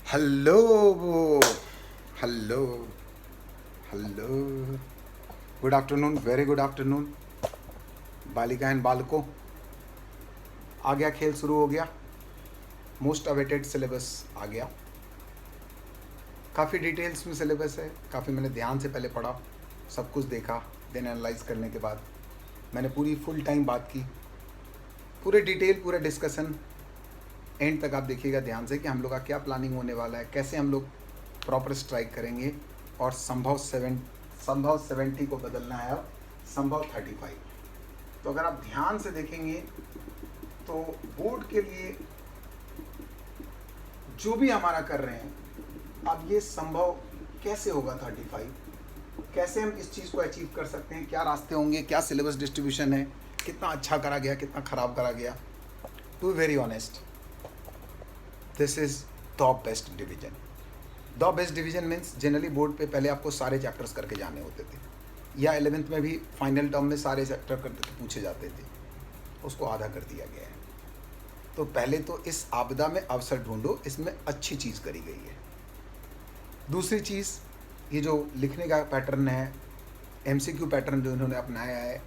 Hello hello hello. Good afternoon, very good afternoon बालिका and बालकों। आ गया, खेल शुरू हो गया। मोस्ट अवेटेड सिलेबस आ गया। काफ़ी डिटेल्स में सिलेबस है, काफ़ी मैंने ध्यान से पहले पढ़ा, सब कुछ देखा, देन एनालाइज करने के बाद मैंने पूरी फुल टाइम बात की, पूरे डिटेल, पूरे डिस्कशन। एंड तक आप देखिएगा ध्यान से कि हम लोग का क्या प्लानिंग होने वाला है, कैसे हम लोग प्रॉपर स्ट्राइक करेंगे और संभव 70 को बदलना है अब संभव 35। तो अगर आप ध्यान से देखेंगे तो बोर्ड के लिए जो भी हमारा कर रहे हैं, अब ये संभव कैसे होगा 35, कैसे हम इस चीज़ को अचीव कर सकते हैं, क्या रास्ते होंगे, क्या सिलेबस डिस्ट्रीब्यूशन है, कितना अच्छा करा गया, कितना ख़राब करा गया। To be very honest, this is the best division. The best division means generally board पे पहले आपको सारे चैप्टर्स करके जाने होते थे, या 11th में भी फाइनल टर्म में सारे चैप्टर करके पूछे जाते थे, उसको आधा कर दिया गया है। तो पहले तो इस आपदा में अवसर ढूंढो, इसमें अच्छी चीज़ करी गई है। दूसरी चीज़, ये जो लिखने का पैटर्न है, MCQ पैटर्न जो इन्होंने अपनाया है,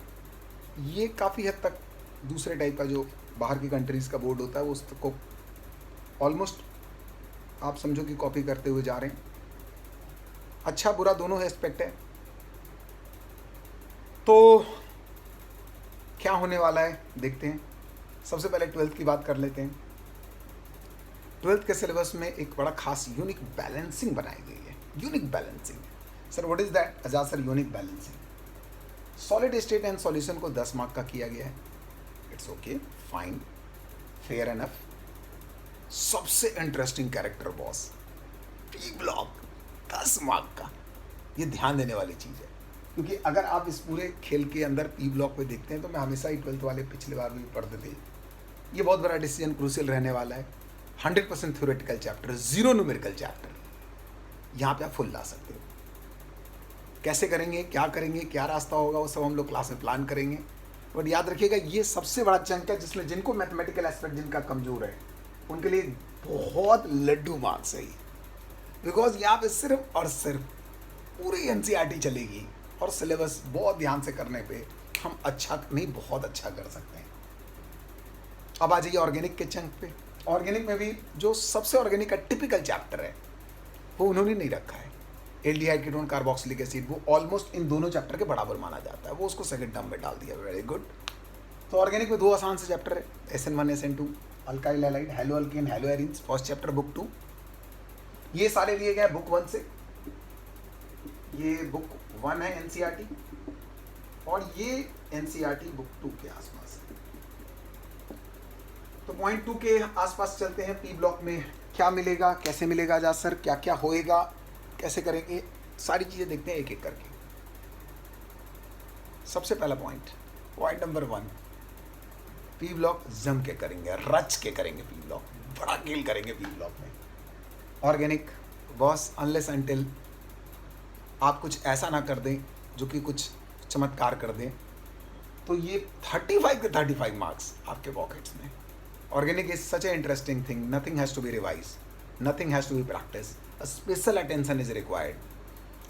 ये काफ़ी हद तक दूसरे टाइप का जो बाहर की कंट्रीज़ का बोर्ड होता है वो उसको ऑलमोस्ट आप समझो कि कॉपी करते हुए जा रहे हैं। अच्छा बुरा दोनों एस्पेक्ट है। तो क्या होने वाला है देखते हैं। सबसे पहले 12th की बात कर लेते हैं। 12th के सिलेबस में एक बड़ा खास यूनिक बैलेंसिंग बनाई गई है। Unique balancing sir, what is that Azad sir? Unique balancing, solid state and solution को 10 मार्क का किया गया है। It's okay, fine, fair enough. सबसे interesting character boss, P block 10 mark का। ये ध्यान देने वाली चीज़ है, क्योंकि अगर आप इस पूरे खेल के अंदर पी ब्लॉक पे देखते हैं तो मैं हमेशा ही 12th वाले पिछले बार भी पढ़ते थे, ये बहुत बड़ा डिसीजन क्रूशियल रहने वाला है। 100% थ्योरेटिकल चैप्टर, 0 न्यूमेरिकल चैप्टर, यहाँ पे आप फुल ला सकते हो। कैसे करेंगे, क्या रास्ता होगा, वो सब हम लोग क्लास में प्लान करेंगे। बट याद रखिएगा, ये सबसे बड़ा चंक है जिसमें जिनको मैथमेटिकल एस्पेक्ट जिनका कमजोर है उनके लिए बहुत लड्डू मार्क्स है, बिकॉज यहाँ पे सिर्फ और सिर्फ पूरी NCERT चलेगी और सिलेबस बहुत ध्यान से करने पे हम अच्छा नहीं, बहुत अच्छा कर सकते हैं। अब आ जाइए ऑर्गेनिक के चंक पे। ऑर्गेनिक में भी जो सबसे ऑर्गेनिक का टिपिकल चैप्टर है वो उन्होंने नहीं रखा है। एल्डिहाइड कीटोन कार्बोक्सिलिक एसिड, वो ऑलमोस्ट इन दोनों चैप्टर के बराबर माना जाता है, वो उसको सेकंड टर्म में डाल दिया। Very good. तो ऑर्गेनिक में 2 आसान से चैप्टर है, SN1 SN2, alkyl halide, hello alkane, hello arenes, first chapter book 2। ये सारे लिए गए बुक 1 से। ये बुक 1 है NCERT, और ये NCERT बुक 2 के आसपास है। तो पॉइंट 2 के आसपास चलते हैं। पी ब्लॉक में क्या मिलेगा, कैसे मिलेगा आजाद सर, क्या क्या होएगा, कैसे करेंगे, सारी चीज़ें देखते हैं एक एक करके। सबसे पहला पॉइंट नंबर 1, पी ब्लॉक जम के करेंगे, रच के करेंगे। पी ब्लॉक बड़ा खेल करेंगे पी ब्लॉक में। ऑर्गेनिक बॉस, अनलेस अनटिल आप कुछ ऐसा ना कर दें जो कि कुछ चमत्कार कर दें, तो ये 35 के 35 मार्क्स आपके पॉकेट्स में। Organic is such a interesting thing, nothing has to be revise, nothing has to be practice, a special attention is required,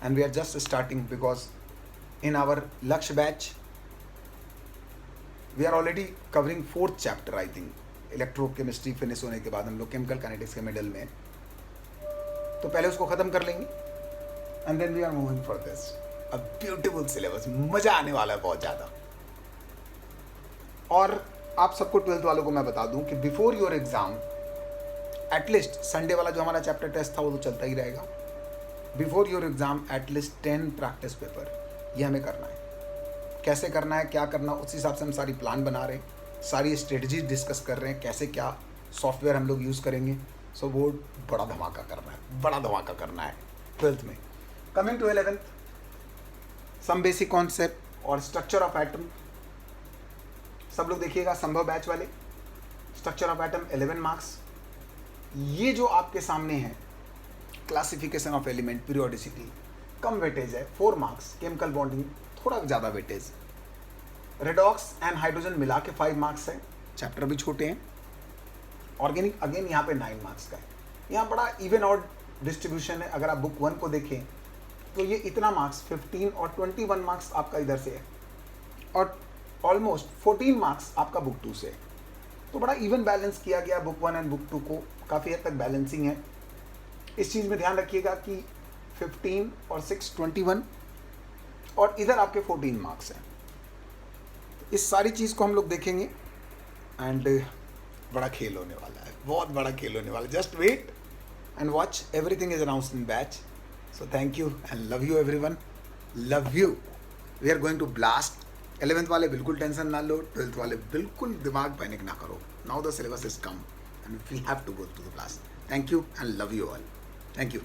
and we are just starting because in our Laksh batch we are already covering 4th chapter, I think electrochemistry finish होने के बाद हम लोग chemical kinetics के middle में, तो पहले उसको ख़त्म कर लेंगे and then we are moving for this a beautiful syllabus। मज़ा आने वाला है बहुत ज़्यादा। और आप सबको 12th वालों को मैं बता दूं कि before your exam, at least Sunday वाला जो हमारा चैप्टर टेस्ट था वो तो चलता ही रहेगा। Before your exam at least 10 practice paper, ये हमें करना है। कैसे करना है, क्या करना, उस हिसाब से हम सारी प्लान बना रहे हैं, सारी स्ट्रेटजीज डिस्कस कर रहे हैं, कैसे क्या सॉफ्टवेयर हम लोग यूज़ करेंगे। सो वो बड़ा धमाका करना है, बड़ा धमाका करना है 12th में। Coming to 11th, some basic concept और स्ट्रक्चर ऑफ एटम। सब लोग देखिएगा, संभव बैच वाले, स्ट्रक्चर ऑफ एटम 11 मार्क्स। ये जो आपके सामने है, classification of element, periodicity, come weightage है, 4 मार्क्स। केमिकल बॉन्डिंग थोड़ा ज़्यादा वेटेज। रेडॉक्स एंड हाइड्रोजन मिला के 5 मार्क्स है, चैप्टर भी छोटे हैं। ऑर्गेनिक अगेन यहाँ पे 9 मार्क्स का है। यहाँ बड़ा इवन और डिस्ट्रीब्यूशन है। अगर आप बुक 1 को देखें तो ये इतना मार्क्स 15 और 21 मार्क्स आपका इधर से है और ऑलमोस्ट 14 मार्क्स आपका बुक 2 से है। तो बड़ा इवन बैलेंस किया गया बुक 1 एंड बुक 2 को, काफ़ी हद तक बैलेंसिंग है। इस चीज़ में ध्यान रखिएगा कि 15 और 6 21 और इधर आपके 14 मार्क्स हैं। इस सारी चीज़ को हम लोग देखेंगे एंड बड़ा खेल होने वाला है, बहुत बड़ा खेल होने वाला है। Just wait and watch, everything is announced in batch. So thank you and love you everyone, love you. We are going to blast. 11th वाले बिल्कुल टेंशन ना लो, 12th वाले बिल्कुल दिमाग पैनिक ना करो। Now the syllabus is come and we have to go to the blast. Thank you and love you all. Thank you.